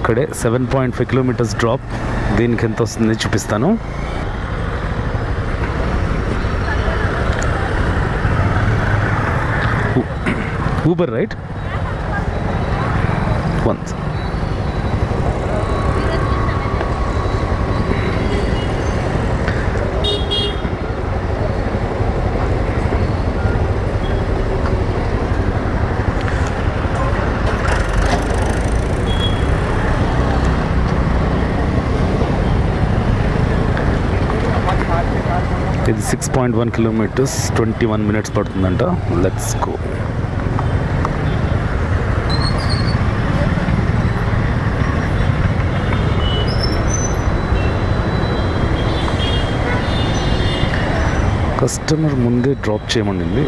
ఇక్కడే 7.5 kilometres drop. దీనికి ఎంత వస్తుంది చూపిస్తాను. Uber right once. ఇది 6.1 కిలోమీటర్స్, 21 మినిట్స్ పడుతుందంట. Let's go. కస్టమర్ ముందే డ్రాప్ చేయమనింది.